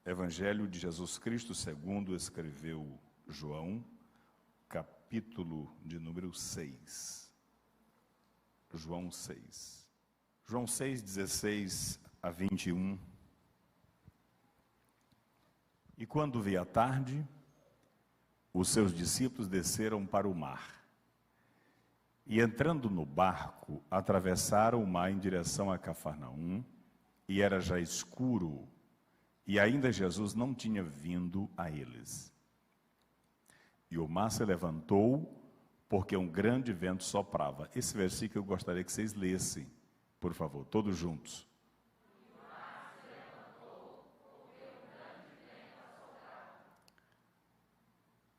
Evangelho de Jesus Cristo segundo escreveu João, capítulo de número 6. João 6. João 6, 16 a 21. E quando veio a tarde, os seus discípulos desceram para o mar. E entrando no barco, atravessaram o mar em direção a Cafarnaum, e era já escuro, e ainda Jesus não tinha vindo a eles. E o mar se levantou, porque um grande vento soprava. Esse versículo eu gostaria que vocês lessem, por favor, todos juntos.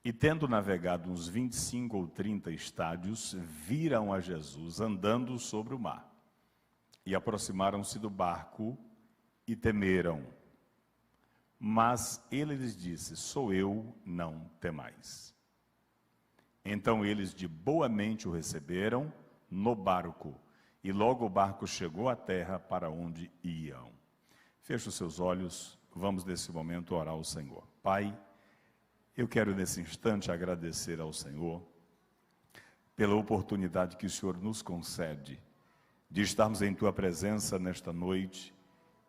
E tendo navegado uns 25 ou 30 estádios, viram a Jesus andando sobre o mar. E aproximaram-se do barco e temeram. Mas ele lhes disse: sou eu, não temais. Então eles de boa mente o receberam no barco, e logo o barco chegou à terra para onde iam. Feche os seus olhos, vamos nesse momento orar ao Senhor. Pai, eu quero nesse instante agradecer ao Senhor pela oportunidade que o Senhor nos concede de estarmos em Tua presença nesta noite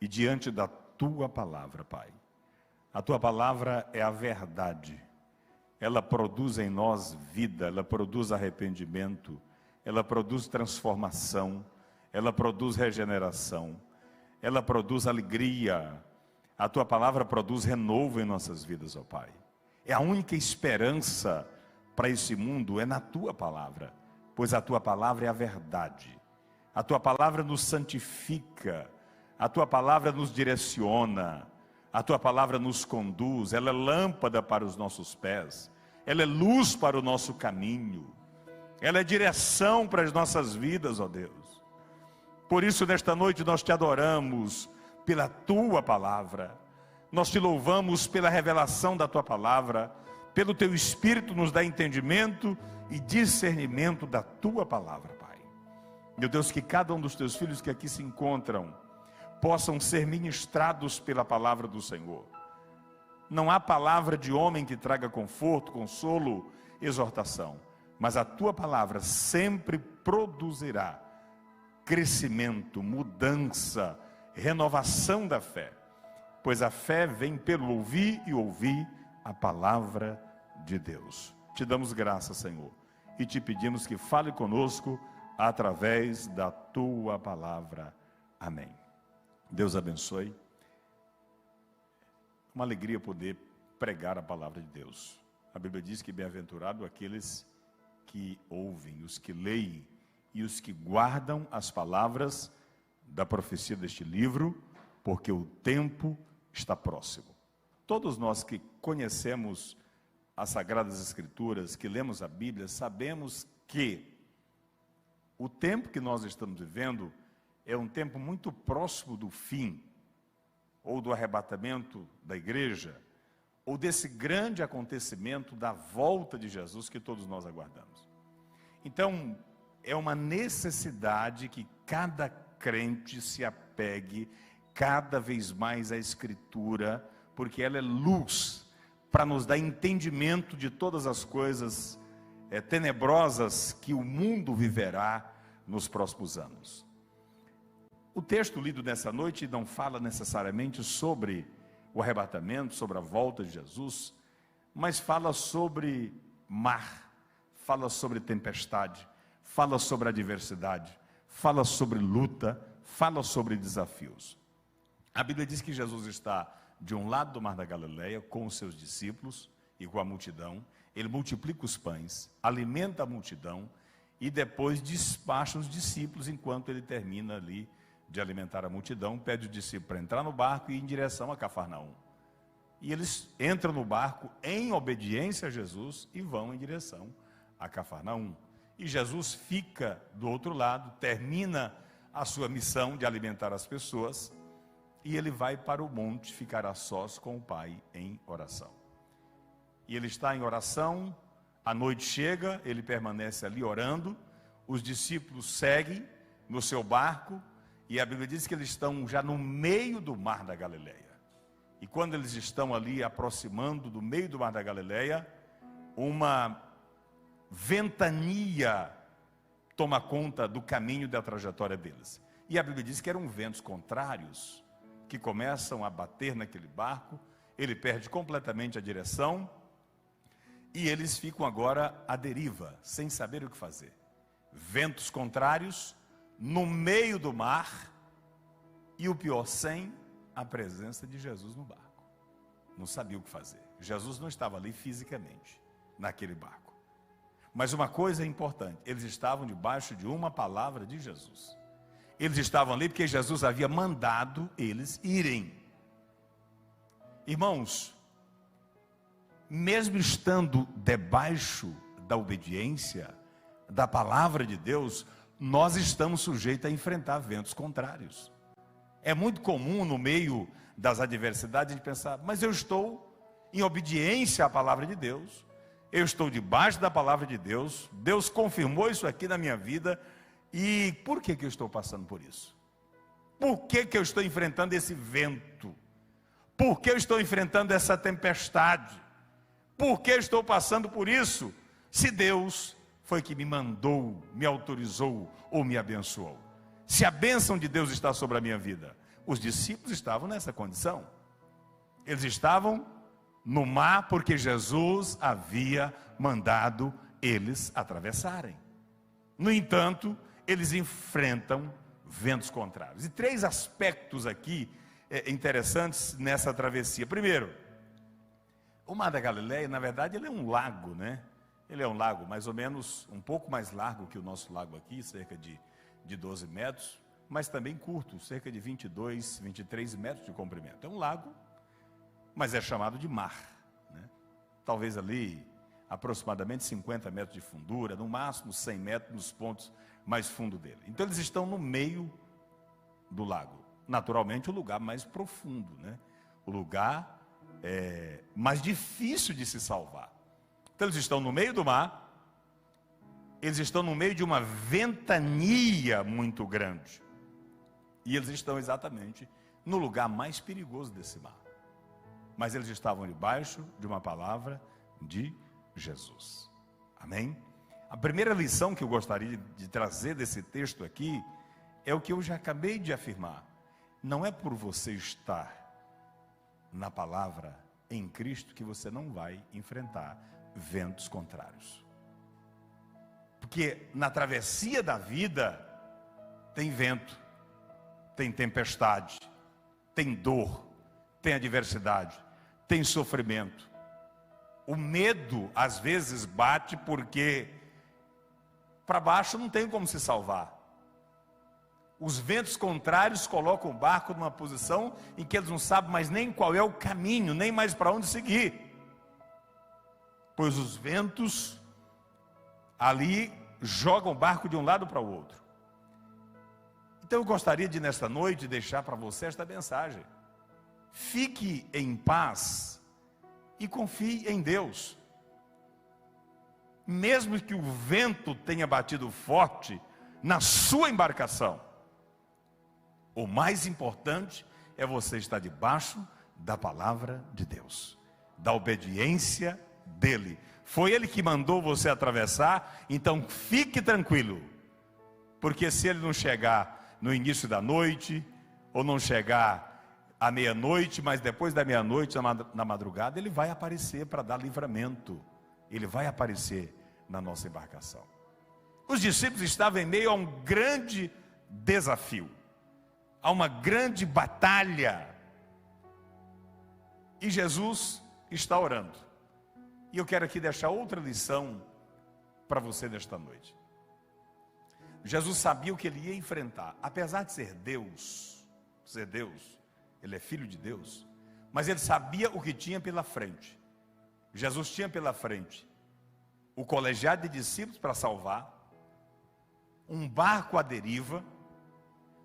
e diante da Tua palavra, Pai. A Tua palavra é a verdade. Ela produz em nós vida, ela produz arrependimento, ela produz transformação, ela produz regeneração, ela produz alegria. A Tua palavra produz renovo em nossas vidas, ó Pai. É a única esperança para esse mundo, é na Tua palavra, pois a Tua palavra é a verdade. A Tua palavra nos santifica, a Tua palavra nos direciona, a Tua palavra nos conduz, ela é lâmpada para os nossos pés, ela é luz para o nosso caminho, ela é direção para as nossas vidas, ó Deus. Por isso, nesta noite, nós Te adoramos pela Tua palavra. Nós Te louvamos pela revelação da Tua palavra, pelo Teu Espírito nos dá entendimento e discernimento da Tua palavra, Pai. Meu Deus, que cada um dos Teus filhos que aqui se encontram possam ser ministrados pela palavra do Senhor. Não há palavra de homem que traga conforto, consolo, exortação, mas a Tua palavra sempre produzirá crescimento, mudança, renovação da fé. Pois a fé vem pelo ouvir e ouvir a palavra de Deus. Te damos graça, Senhor, e Te pedimos que fale conosco através da Tua palavra. Amém. Deus abençoe. Uma alegria poder pregar a palavra de Deus. A Bíblia diz que bem-aventurado aqueles que ouvem, os que leem e os que guardam as palavras da profecia deste livro, porque o tempo está próximo. Todos nós que conhecemos as Sagradas Escrituras, que lemos a Bíblia, sabemos que o tempo que nós estamos vivendo é um tempo muito próximo do fim, ou do arrebatamento da igreja, ou desse grande acontecimento da volta de Jesus que todos nós aguardamos. Então, é uma necessidade que cada crente se apegue cada vez mais a Escritura, porque ela é luz para nos dar entendimento de todas as coisas tenebrosas que o mundo viverá nos próximos anos. O texto lido nessa noite não fala necessariamente sobre o arrebatamento, sobre a volta de Jesus, mas fala sobre mar, fala sobre tempestade, fala sobre adversidade, fala sobre luta, fala sobre desafios. A Bíblia diz que Jesus está de um lado do mar da Galileia com os seus discípulos e com a multidão. Ele multiplica os pães, alimenta a multidão e depois despacha os discípulos enquanto ele termina ali de alimentar a multidão. Pede o discípulo para entrar no barco e ir em direção a Cafarnaum. E eles entram no barco em obediência a Jesus e vão em direção a Cafarnaum. E Jesus fica do outro lado, termina a sua missão de alimentar as pessoas, e ele vai para o monte ficar a sós com o Pai em oração. E ele está em oração, a noite chega, ele permanece ali orando, os discípulos seguem no seu barco, e a Bíblia diz que eles estão já no meio do mar da Galileia. E quando eles estão ali aproximando do meio do mar da Galileia, uma ventania toma conta do caminho da trajetória deles. E a Bíblia diz que eram ventos contrários que começam a bater naquele barco, ele perde completamente a direção e eles ficam agora à deriva, sem saber o que fazer. Ventos contrários no meio do mar e o pior, sem a presença de Jesus no barco. Não sabia o que fazer. Jesus não estava ali fisicamente, naquele barco. Mas uma coisa é importante, eles estavam debaixo de uma palavra de Jesus. Eles estavam ali porque Jesus havia mandado eles irem. Irmãos, mesmo estando debaixo da obediência, da palavra de Deus, nós estamos sujeitos a enfrentar ventos contrários. É muito comum no meio das adversidades a gente pensar, mas eu estou em obediência à palavra de Deus, eu estou debaixo da palavra de Deus, Deus confirmou isso aqui na minha vida, e por que eu estou passando por isso? Por que eu estou enfrentando esse vento? Por que eu estou enfrentando essa tempestade? Por que eu estou passando por isso? Se Deus foi que me mandou, me autorizou ou me abençoou. Se a bênção de Deus está sobre a minha vida. Os discípulos estavam nessa condição. Eles estavam no mar porque Jesus havia mandado eles atravessarem. No entanto, eles enfrentam ventos contrários. E 3 aspectos aqui interessantes nessa travessia. Primeiro, o Mar da Galileia, na verdade, ele é um lago, né? Ele é um lago mais ou menos um pouco mais largo que o nosso lago aqui, cerca de 12 metros, mas também curto, cerca de 22, 23 metros de comprimento. É um lago, mas é chamado de mar, né? Talvez ali aproximadamente 50 metros de fundura, no máximo 100 metros nos pontos mais fundo dele. Então eles estão no meio do lago, naturalmente o lugar mais profundo, né? O lugar mais difícil de se salvar. Então eles estão no meio do mar, eles estão no meio de uma ventania muito grande, e eles estão exatamente no lugar mais perigoso desse mar, mas eles estavam debaixo de uma palavra de Jesus. Amém? A primeira lição que eu gostaria de trazer desse texto aqui é o que eu já acabei de afirmar. Não é por você estar na palavra em Cristo que você não vai enfrentar ventos contrários. Porque na travessia da vida tem vento, tem tempestade, tem dor, tem adversidade, tem sofrimento. O medo às vezes bate porque para baixo não tem como se salvar. Os ventos contrários colocam o barco numa posição em que eles não sabem mais nem qual é o caminho, nem mais para onde seguir. Pois os ventos ali jogam o barco de um lado para o outro. Então eu gostaria de nesta noite deixar para você esta mensagem. Fique em paz e confie em Deus. Mesmo que o vento tenha batido forte na sua embarcação, o mais importante é você estar debaixo da palavra de Deus, da obediência dele. Foi ele que mandou você atravessar, então fique tranquilo, porque se ele não chegar no início da noite, ou não chegar à meia-noite, mas depois da meia-noite, na madrugada, ele vai aparecer para dar livramento, ele vai aparecer na nossa embarcação. Os discípulos estavam em meio a um grande desafio, a uma grande batalha, e Jesus está orando. E eu quero aqui deixar outra lição para você nesta noite. Jesus sabia o que ele ia enfrentar, apesar de ser Deus, ele é filho de Deus, mas ele sabia o que tinha pela frente. Jesus tinha pela frente o colegiado de discípulos para salvar, um barco à deriva,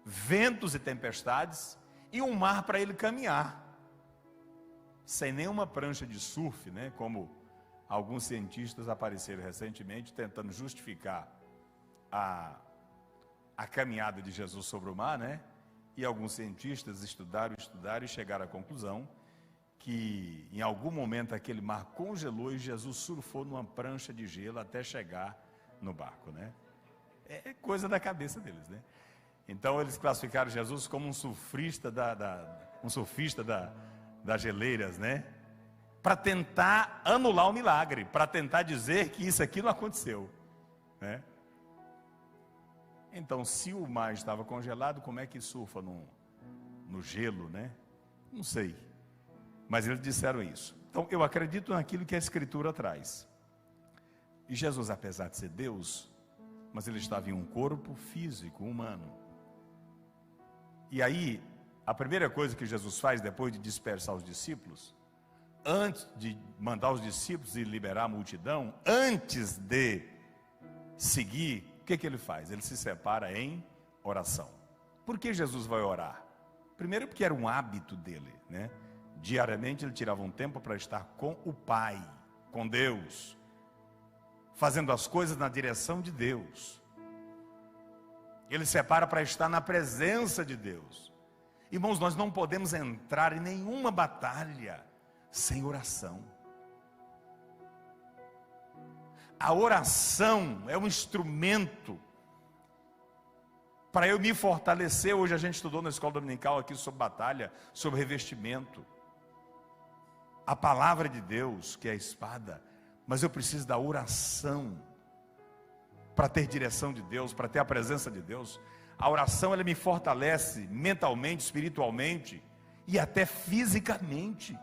ventos e tempestades, e um mar para ele caminhar, sem nenhuma prancha de surf, né? Como alguns cientistas apareceram recentemente, tentando justificar a caminhada de Jesus sobre o mar, né? E alguns cientistas estudaram e chegaram à conclusão que em algum momento aquele mar congelou e Jesus surfou numa prancha de gelo até chegar no barco, né? É coisa da cabeça deles, né? Então eles classificaram Jesus como um surfista das geleiras, né? Para tentar anular o milagre, para tentar dizer que isso aqui não aconteceu, né? Então, se o mar estava congelado, como é que surfa no gelo, né? Não sei. Mas eles disseram isso. Então, eu acredito naquilo que a Escritura traz. E Jesus, apesar de ser Deus, mas ele estava em um corpo físico, humano. E aí, a primeira coisa que Jesus faz, depois de dispersar os discípulos, antes de mandar os discípulos e liberar a multidão, antes de seguir, o que ele faz? Ele se separa em oração. Por que Jesus vai orar? Primeiro porque era um hábito dele, né? Diariamente ele tirava um tempo para estar com o Pai, com Deus, fazendo as coisas na direção de Deus. Ele separa para estar na presença de Deus. Irmãos, nós não podemos entrar em nenhuma batalha sem oração. A oração é um instrumento para eu me fortalecer. Hoje a gente estudou na escola dominical aqui sobre batalha, sobre revestimento. A palavra de Deus, que é a espada, mas eu preciso da oração para ter direção de Deus, para ter a presença de Deus. A oração, ela me fortalece mentalmente, espiritualmente e até fisicamente.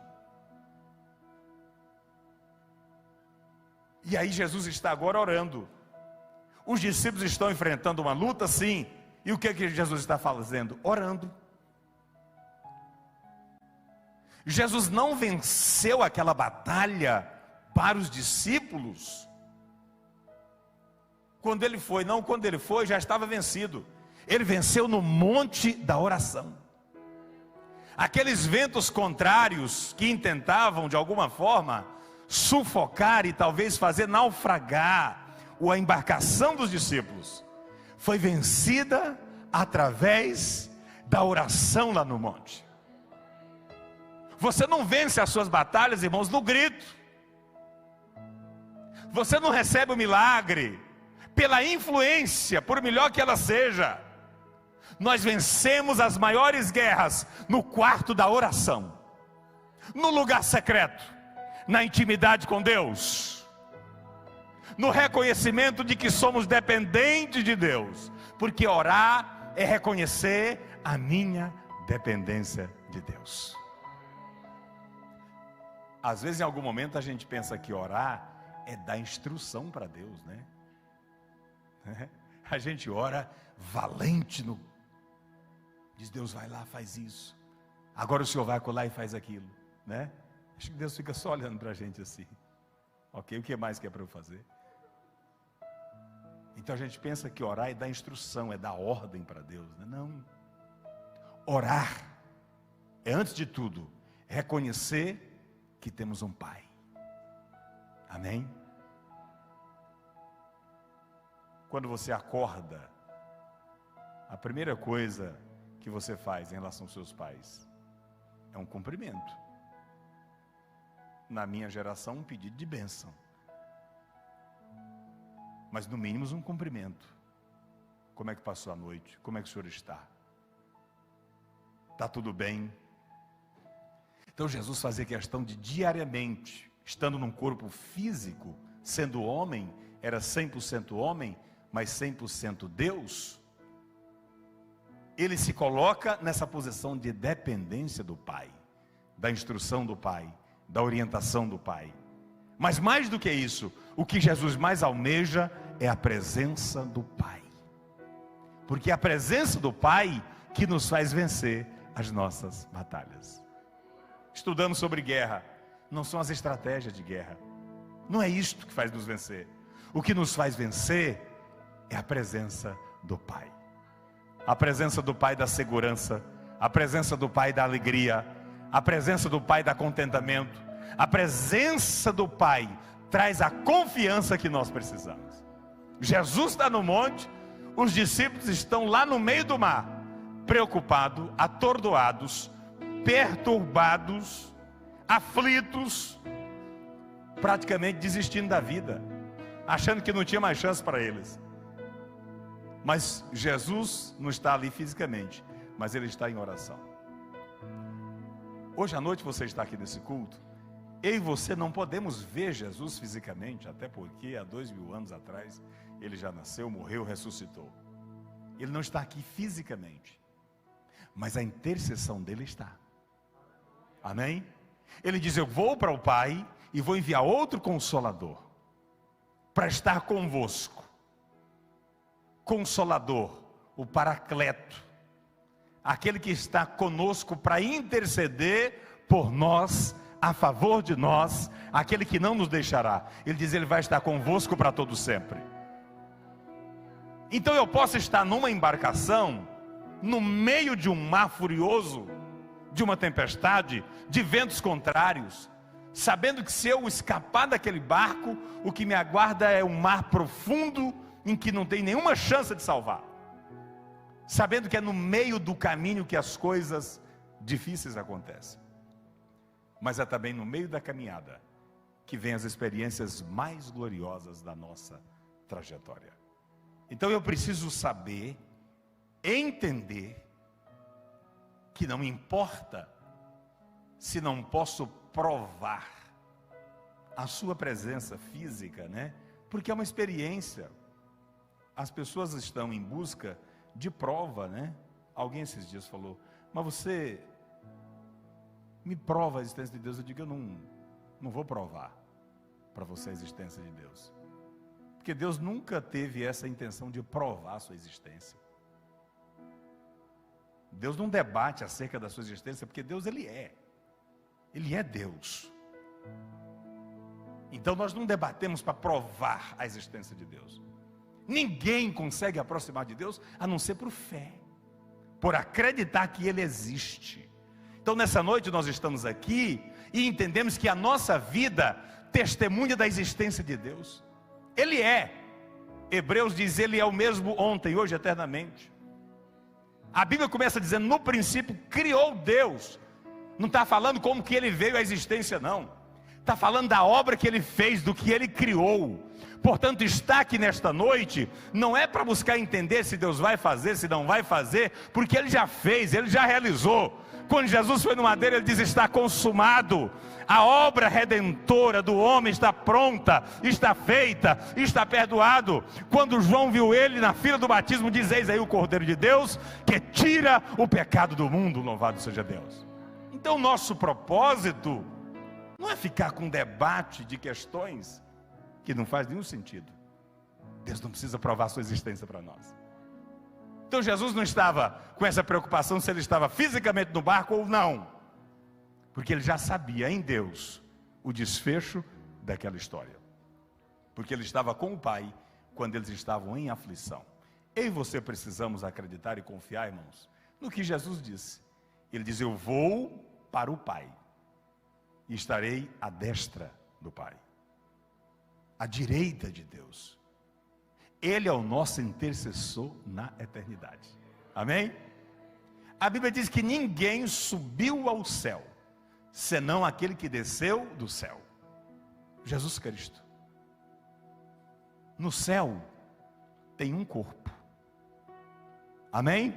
E aí Jesus está agora orando. Os discípulos estão enfrentando uma luta, sim. E o que Jesus está fazendo? Orando. Jesus não venceu aquela batalha para os discípulos quando ele foi. Não, quando ele foi já estava vencido. Ele venceu no monte da oração. Aqueles ventos contrários que intentavam de alguma forma sufocar e talvez fazer naufragar a embarcação dos discípulos, foi vencida através da oração lá no monte. Você não vence as suas batalhas, irmãos, no grito. Você não recebe o milagre pela influência, por melhor que ela seja. Nós vencemos as maiores guerras no quarto da oração, no lugar secreto, na intimidade com Deus, no reconhecimento de que somos dependentes de Deus, porque orar é reconhecer a minha dependência de Deus. Às vezes em algum momento a gente pensa que orar é dar instrução para Deus, né? A gente ora valente diz: Deus, vai lá, faz isso, agora o Senhor vai colar e faz aquilo, né? Acho que Deus fica só olhando para a gente assim. Ok, o que mais que é para eu fazer? Então a gente pensa que orar é dar instrução, é dar ordem para Deus, né? Não. Orar é, antes de tudo, reconhecer que temos um Pai. Amém? Quando você acorda, a primeira coisa que você faz em relação aos seus pais é um cumprimento. Na minha geração, um pedido de bênção, mas no mínimo um cumprimento. Como é que passou a noite? Como é que o senhor está? Está tudo bem? Então Jesus fazia questão de diariamente, estando num corpo físico, sendo homem, era 100% homem, mas 100% Deus. Ele se coloca nessa posição de dependência do Pai, da instrução do Pai, da orientação do Pai. Mas mais do que isso, o que Jesus mais almeja é a presença do Pai, porque é a presença do Pai que nos faz vencer as nossas batalhas. Estudando sobre guerra, não são as estratégias de guerra, não é isto que faz nos vencer. O que nos faz vencer é a presença do Pai. A presença do Pai da segurança, a presença do Pai da alegria, a presença do Pai da contentamento. A presença do Pai traz a confiança que nós precisamos. Jesus está no monte, os discípulos estão lá no meio do mar, preocupados, atordoados, perturbados, aflitos, praticamente desistindo da vida, achando que não tinha mais chance para eles. Mas Jesus não está ali fisicamente, mas Ele está em oração. Hoje à noite você está aqui nesse culto. Eu e você não podemos ver Jesus fisicamente, até porque há 2000 anos atrás Ele já nasceu, morreu, ressuscitou. Ele não está aqui fisicamente, mas a intercessão dele está. Amém? Ele diz: eu vou para o Pai e vou enviar outro Consolador para estar convosco. Consolador, o Paracleto, aquele que está conosco para interceder por nós, a favor de nós, aquele que não nos deixará. Ele diz: ele vai estar convosco para todo sempre. Então eu posso estar numa embarcação, no meio de um mar furioso, de uma tempestade, de ventos contrários, sabendo que se eu escapar daquele barco, o que me aguarda é um mar profundo, em que não tem nenhuma chance de salvar. Sabendo que é no meio do caminho que as coisas difíceis acontecem. Mas é também no meio da caminhada que vem as experiências mais gloriosas da nossa trajetória. Então eu preciso saber, entender, que não importa se não posso provar a sua presença física, né? Porque é uma experiência. As pessoas estão em busca de prova, né? Alguém esses dias falou: mas você me prova a existência de Deus. Eu digo: eu não vou provar para você a existência de Deus, porque Deus nunca teve essa intenção de provar a sua existência. Deus não debate acerca da sua existência, porque Deus Ele é Deus. Então nós não debatemos para provar a existência de Deus. Ninguém consegue aproximar de Deus a não ser por fé, por acreditar que Ele existe. Então nessa noite nós estamos aqui e entendemos que a nossa vida testemunha da existência de Deus. Ele é. Hebreus diz: Ele é o mesmo ontem, hoje, eternamente. A Bíblia começa dizendo: no princípio criou Deus. Não está falando como que Ele veio à existência, não. Está falando da obra que Ele fez, do que Ele criou. Portanto, estar aqui nesta noite não é para buscar entender se Deus vai fazer, se não vai fazer, porque Ele já fez, Ele já realizou. Quando Jesus foi no madeiro, Ele diz: está consumado. A obra redentora do homem está pronta, está feita, está perdoado. Quando João viu Ele na fila do batismo, diz: eis aí o Cordeiro de Deus, que tira o pecado do mundo, louvado seja Deus. Então nosso propósito não é ficar com debate de questões que não faz nenhum sentido. Deus não precisa provar sua existência para nós. Então Jesus não estava com essa preocupação se Ele estava fisicamente no barco ou não, porque Ele já sabia em Deus o desfecho daquela história, porque Ele estava com o Pai quando eles estavam em aflição. Eu e você precisamos acreditar e confiar, irmãos, no que Jesus disse. Ele diz: eu vou para o Pai e estarei à destra do Pai, à direita de Deus. Ele é o nosso intercessor na eternidade. Amém? A Bíblia diz que ninguém subiu ao céu, senão aquele que desceu do céu, Jesus Cristo. No céu tem um corpo. Amém?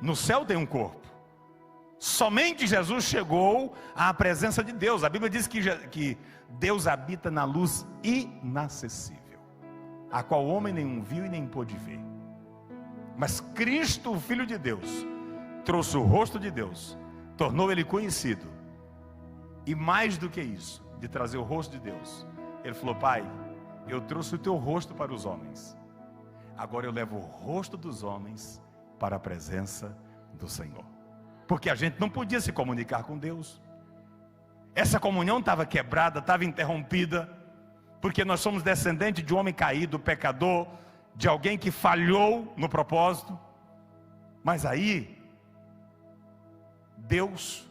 No céu tem um corpo. Somente Jesus chegou à presença de Deus. A Bíblia diz que Deus habita na luz inacessível, a qual homem nenhum viu e nem pôde ver. Mas Cristo, o Filho de Deus, trouxe o rosto de Deus, tornou Ele conhecido. E mais do que isso, de trazer o rosto de Deus, Ele falou: Pai, eu trouxe o teu rosto para os homens, agora eu levo o rosto dos homens para a presença do Senhor. Porque a gente não podia se comunicar com Deus. Essa comunhão estava quebrada, estava interrompida, porque nós somos descendentes de um homem caído, pecador, de alguém que falhou no propósito. Mas aí, Deus,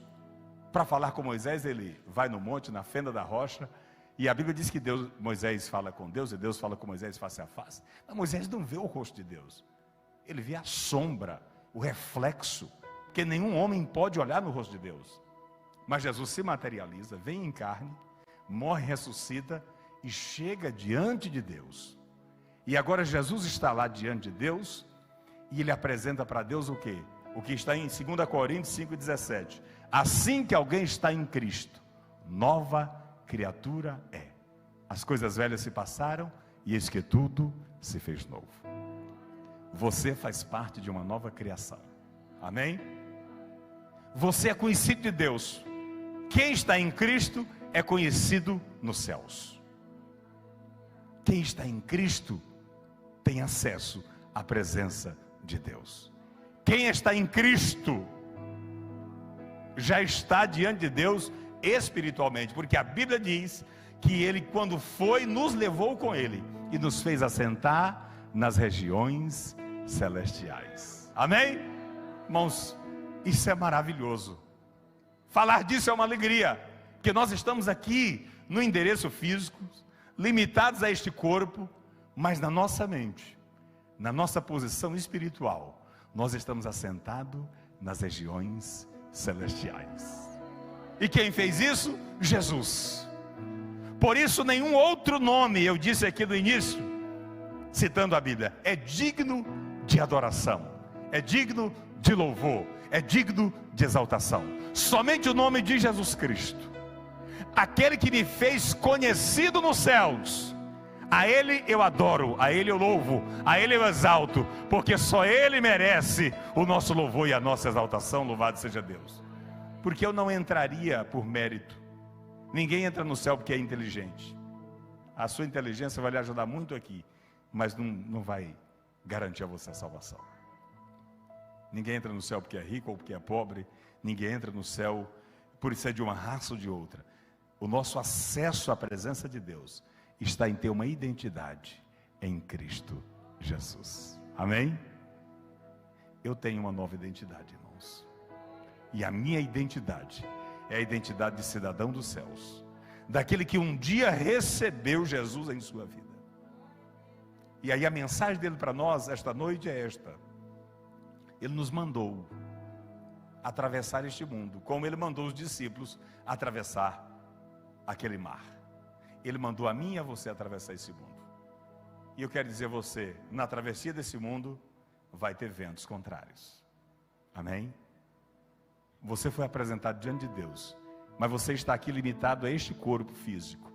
para falar com Moisés, Ele vai no monte, na fenda da rocha, e a Bíblia diz que Moisés fala com Deus, e Deus fala com Moisés face a face. Mas Moisés não vê o rosto de Deus, ele vê a sombra, o reflexo, porque nenhum homem pode olhar no rosto de Deus. Mas Jesus se materializa, vem em carne, morre, ressuscita e chega diante de Deus. E agora Jesus está lá diante de Deus e ele apresenta para Deus o quê? O que está em 2 Coríntios 5,17. Assim que alguém está em Cristo, nova criatura é. As coisas velhas se passaram e eis que tudo se fez novo. Você faz parte de uma nova criação. Amém? Você é conhecido de Deus. Quem está em Cristo é conhecido nos céus. Quem está em Cristo tem acesso à presença de Deus. Quem está em Cristo já está diante de Deus espiritualmente, porque a Bíblia diz que Ele, quando foi, nos levou com Ele e nos fez assentar nas regiões celestiais. Amém? Irmãos, isso é maravilhoso. Falar disso é uma alegria, porque nós estamos aqui no endereço físico, limitados a este corpo, mas na nossa mente, na nossa posição espiritual, nós estamos assentados nas regiões celestiais. E quem fez isso? Jesus. Por isso nenhum outro nome, eu disse aqui no início, citando a Bíblia, é digno de adoração, é digno de louvor, é digno de exaltação. Somente o nome de Jesus Cristo, aquele que me fez conhecido nos céus, a Ele eu adoro, a Ele eu louvo, a Ele eu exalto, porque só Ele merece o nosso louvor e a nossa exaltação. Louvado seja Deus. Porque eu não entraria por mérito. Ninguém entra no céu porque é inteligente. A sua inteligência vai lhe ajudar muito aqui, mas não vai garantir a você a salvação. Ninguém entra no céu porque é rico ou porque é pobre. Ninguém entra no céu por ser de uma raça ou de outra. O nosso acesso à presença de Deus está em ter uma identidade em Cristo Jesus. Amém? Eu tenho uma nova identidade, irmãos. E a minha identidade é a identidade de cidadão dos céus, daquele que um dia recebeu Jesus em sua vida. E aí a mensagem dele para nós esta noite é esta: ele nos mandou atravessar este mundo, como ele mandou os discípulos atravessar aquele mar. Ele mandou a mim e a você atravessar esse mundo. E eu quero dizer a você, na travessia desse mundo vai ter ventos contrários. Amém? Você foi apresentado diante de Deus, mas você está aqui limitado a este corpo físico.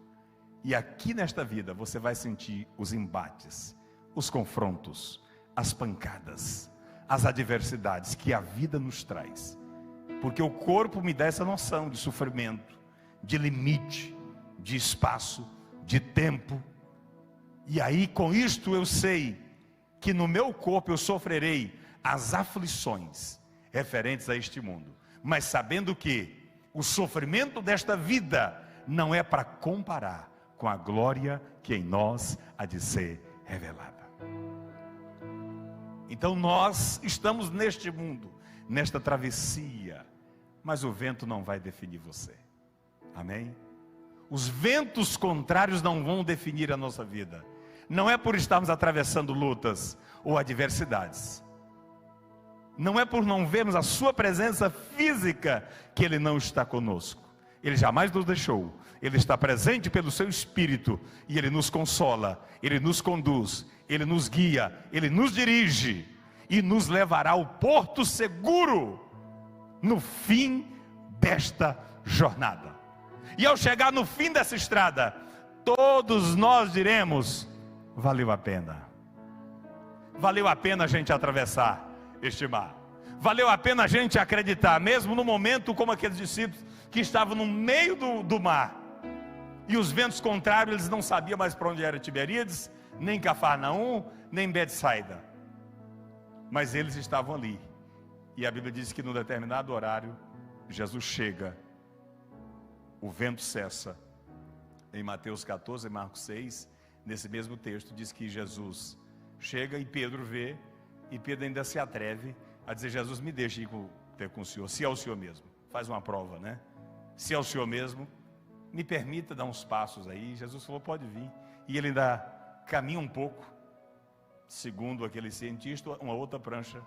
E aqui nesta vida você vai sentir os embates, os confrontos, as pancadas, as adversidades que a vida nos traz. Porque o corpo me dá essa noção de sofrimento, de limite, de espaço, de tempo. E aí com isto eu sei que no meu corpo eu sofrerei as aflições referentes a este mundo, mas sabendo que o sofrimento desta vida não é para comparar com a glória que em nós há de ser revelada. Então nós estamos neste mundo, nesta travessia, mas o vento não vai definir você. Amém? Os ventos contrários não vão definir a nossa vida. Não é por estarmos atravessando lutas ou adversidades. Não é por não vermos a sua presença física que Ele não está conosco. Ele jamais nos deixou. Ele está presente pelo seu Espírito e Ele nos consola, Ele nos conduz, Ele nos guia, Ele nos dirige e nos levará ao porto seguro no fim desta jornada. E ao chegar no fim dessa estrada, todos nós diremos: valeu a pena. Valeu a pena a gente atravessar este mar. Valeu a pena a gente acreditar, mesmo no momento como aqueles discípulos que estavam no meio do mar. E os ventos contrários, eles não sabiam mais para onde era Tiberíades, nem Cafarnaum, nem Betsaida. Mas eles estavam ali. E a Bíblia diz que num determinado horário, Jesus chega. O vento cessa. Em Mateus 14 e Marcos 6, nesse mesmo texto, diz que Jesus chega e Pedro vê, e Pedro ainda se atreve a dizer: Jesus, me deixe ir ter com o Senhor, se é o Senhor mesmo. Faz uma prova, né? Se é o Senhor mesmo, me permita dar uns passos aí. Jesus falou: pode vir. E ele ainda caminha um pouco, segundo aquele cientista, uma outra prancha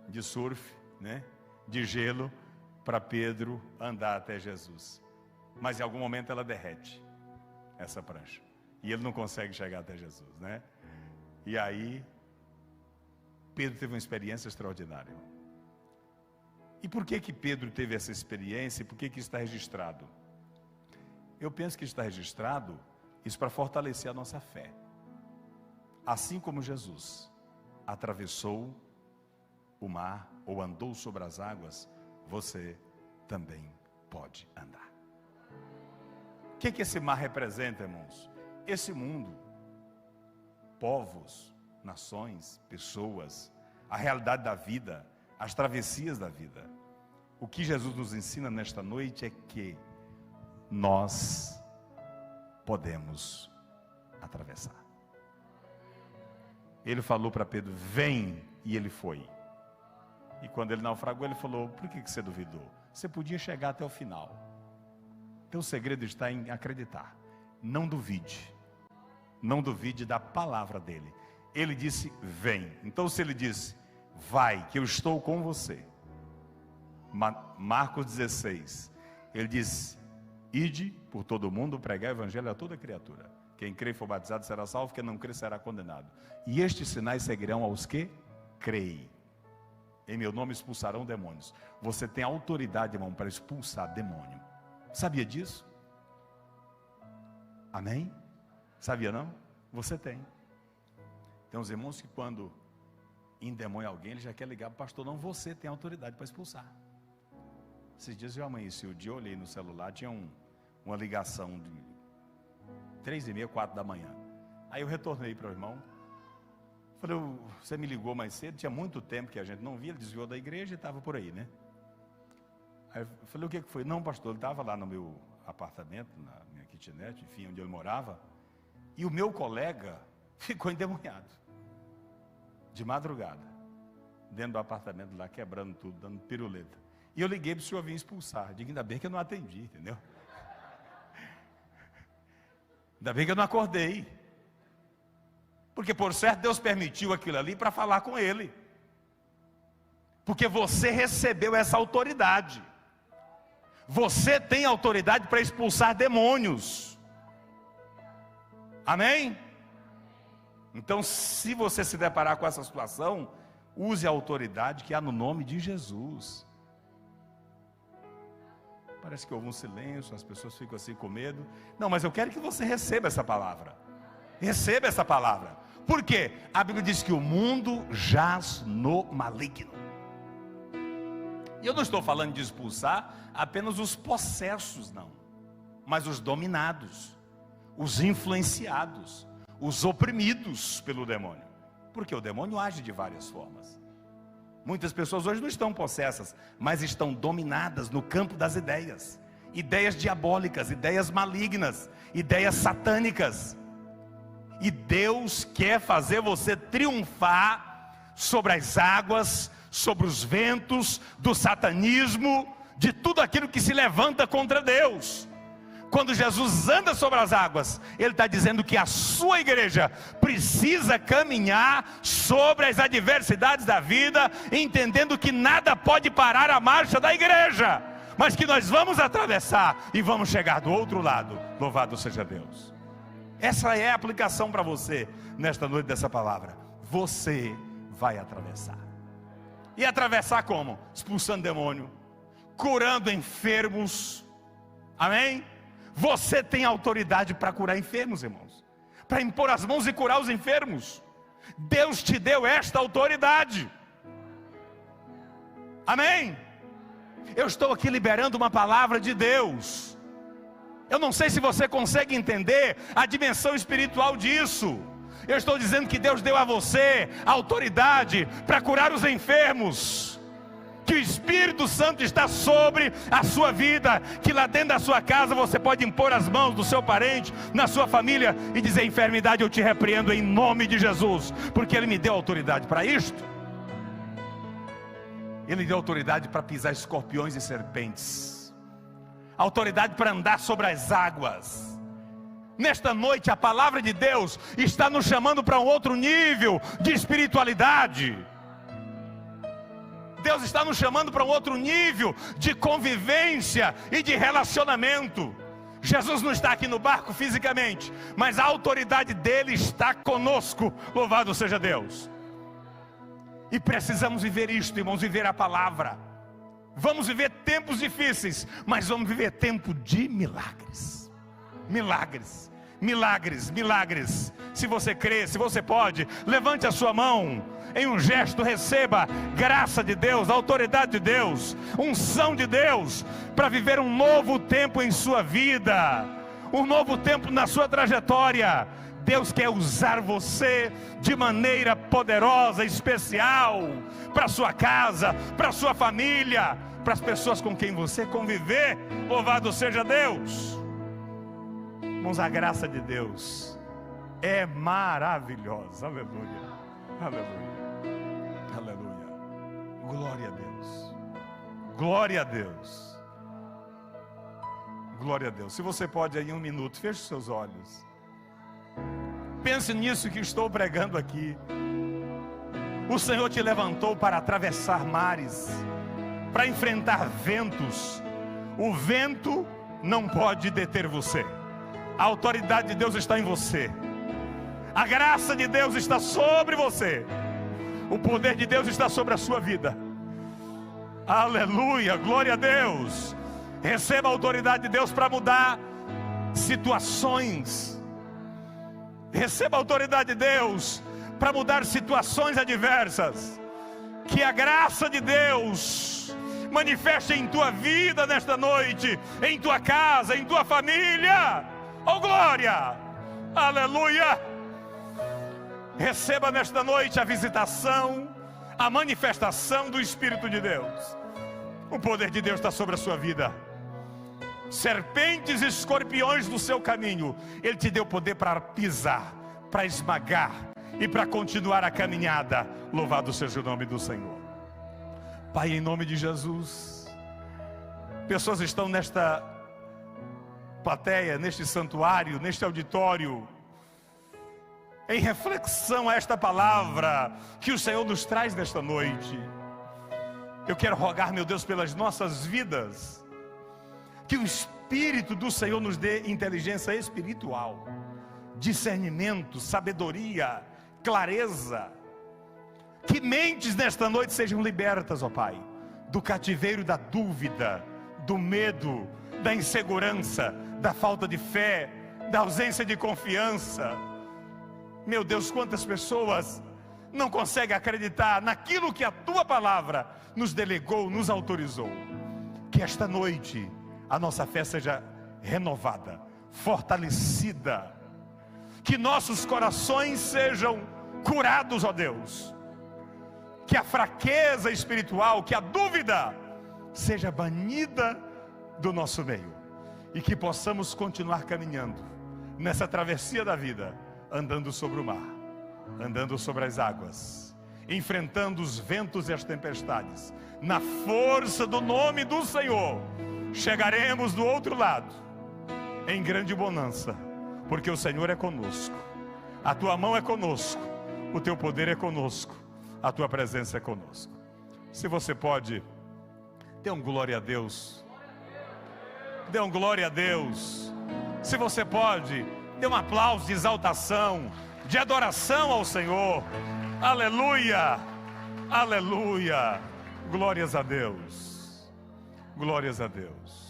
de surf, né? De gelo, para Pedro andar até Jesus. Mas em algum momento ela derrete, essa prancha, e ele não consegue chegar até Jesus, né? E aí Pedro teve uma experiência extraordinária. E por que Pedro teve essa experiência? E por que isso está registrado? Eu penso que está registrado isso para fortalecer a nossa fé. Assim como Jesus atravessou o mar ou andou sobre as águas, você também pode andar. O que esse mar representa, irmãos? Esse mundo, povos, nações, pessoas, a realidade da vida, as travessias da vida. O que Jesus nos ensina nesta noite é que nós podemos atravessar. Ele falou para Pedro, vem, e ele foi. E quando ele naufragou, ele falou, por que você duvidou? Você podia chegar até o final. Então o segredo está em acreditar. Não duvide. Não duvide da palavra dele. Ele disse, vem. Então se ele disse, vai, que eu estou com você. Marcos 16, ele disse, ide por todo o mundo, pregar o evangelho a toda criatura. Quem crê e for batizado será salvo, quem não crê será condenado. E estes sinais seguirão aos que creem. Em meu nome expulsarão demônios. Você tem autoridade, irmão, para expulsar demônio. Sabia disso? Amém? Sabia não? Você tem. Tem uns irmãos que quando endemônia alguém, ele já quer ligar para o pastor. Não, você tem autoridade para expulsar. Esses dias eu amanheci o dia, eu olhei no celular, tinha uma ligação de 3h30, 4 da manhã. Aí eu retornei para o irmão. Falei, você me ligou mais cedo, tinha muito tempo que a gente não via, ele desviou da igreja e estava por aí, né? Aí eu falei, o que foi? Não, pastor, ele estava lá no meu apartamento, na minha kitnet, enfim, onde ele morava. E o meu colega ficou endemoniado. De madrugada. Dentro do apartamento lá, quebrando tudo, dando piruleta. E eu liguei para o senhor vir expulsar. Digo, ainda bem que eu não atendi, entendeu? Ainda bem que eu não acordei. Porque por certo Deus permitiu aquilo ali para falar com ele. Porque você recebeu essa autoridade. Você tem autoridade para expulsar demônios. Amém? Então, se você se deparar com essa situação, use a autoridade que há no nome de Jesus. Parece que houve um silêncio, as pessoas ficam assim com medo. Não, mas eu quero que você receba essa palavra. Receba essa palavra. Por quê? A Bíblia diz que o mundo jaz no maligno. E eu não estou falando de expulsar apenas os possessos, não. Mas os dominados, os influenciados, os oprimidos pelo demônio. Porque o demônio age de várias formas. Muitas pessoas hoje não estão possessas, mas estão dominadas no campo das ideias. Ideias diabólicas, ideias malignas, ideias satânicas. E Deus quer fazer você triunfar sobre as águas, sobre os ventos do satanismo, de tudo aquilo que se levanta contra Deus. Quando Jesus anda sobre as águas, Ele está dizendo que a sua igreja precisa caminhar sobre as adversidades da vida, entendendo que nada pode parar a marcha da igreja, mas que nós vamos atravessar e vamos chegar do outro lado. Louvado seja Deus. Essa é a aplicação para você nesta noite dessa palavra. Você vai atravessar. E atravessar como? Expulsando demônio, curando enfermos. Amém? Você tem autoridade para curar enfermos, irmãos, para impor as mãos e curar os enfermos. Deus te deu esta autoridade. Amém? Eu estou aqui liberando uma palavra de Deus. Eu não sei se você consegue entender a dimensão espiritual disso. Eu estou dizendo que Deus deu a você a autoridade para curar os enfermos. Que o Espírito Santo está sobre a sua vida, que lá dentro da sua casa você pode impor as mãos do seu parente, na sua família, e dizer: enfermidade, eu te repreendo em nome de Jesus, porque Ele me deu autoridade para isto. Ele deu autoridade para pisar escorpiões e serpentes, autoridade para andar sobre as águas. Nesta noite a palavra de Deus está nos chamando para um outro nível de espiritualidade. Deus está nos chamando para um outro nível de convivência e de relacionamento. Jesus não está aqui no barco fisicamente, mas a autoridade dele está conosco. Louvado seja Deus. E precisamos viver isto, irmãos, viver a palavra. Vamos viver tempos difíceis, mas vamos viver tempo de milagres. Milagres, milagres, milagres. Se você crê, se você pode, levante a sua mão. Em um gesto, receba graça de Deus, autoridade de Deus, unção de Deus, para viver um novo tempo em sua vida, um novo tempo na sua trajetória. Deus quer usar você de maneira poderosa, especial, para a sua casa, para a sua família, para as pessoas com quem você conviver. Louvado seja Deus. Irmãos, a graça de Deus é maravilhosa. Aleluia, aleluia. Aleluia, glória a Deus, glória a Deus, glória a Deus. Se você pode aí, 1 minuto, feche seus olhos, pense nisso que estou pregando aqui. O Senhor te levantou para atravessar mares, para enfrentar ventos. O vento não pode deter você. A autoridade de Deus está em você, a graça de Deus está sobre você. O poder de Deus está sobre a sua vida. Aleluia, glória a Deus. Receba a autoridade de Deus para mudar situações. Receba a autoridade de Deus para mudar situações adversas. Que a graça de Deus manifeste em tua vida nesta noite, em tua casa, em tua família. Oh glória, aleluia. Receba nesta noite a visitação, a manifestação do Espírito de Deus. O poder de Deus está sobre a sua vida. Serpentes e escorpiões do seu caminho, Ele te deu poder para pisar, para esmagar e para continuar a caminhada. Louvado seja o nome do Senhor. Pai, em nome de Jesus, pessoas estão nesta plateia, neste santuário, neste auditório, em reflexão a esta palavra que o Senhor nos traz nesta noite. Eu quero rogar, meu Deus, pelas nossas vidas, que o Espírito do Senhor nos dê inteligência espiritual, discernimento, sabedoria, clareza. Que mentes nesta noite sejam libertas, ó Pai, do cativeiro da dúvida, do medo, da insegurança, da falta de fé, da ausência de confiança. Meu Deus, quantas pessoas não conseguem acreditar naquilo que a Tua palavra nos delegou, nos autorizou. Que esta noite a nossa fé seja renovada, fortalecida. Que nossos corações sejam curados, ó Deus. Que a fraqueza espiritual, que a dúvida seja banida do nosso meio. E que possamos continuar caminhando nessa travessia da vida, andando sobre o mar, andando sobre as águas, enfrentando os ventos e as tempestades. Na força do nome do Senhor, chegaremos do outro lado, em grande bonança, porque o Senhor é conosco, a Tua mão é conosco, o Teu poder é conosco, a Tua presença é conosco. Se você pode, dê um glória a Deus, dê um glória a Deus. Se você pode, dê um aplauso de exaltação, de adoração ao Senhor. Aleluia, aleluia, glórias a Deus, glórias a Deus.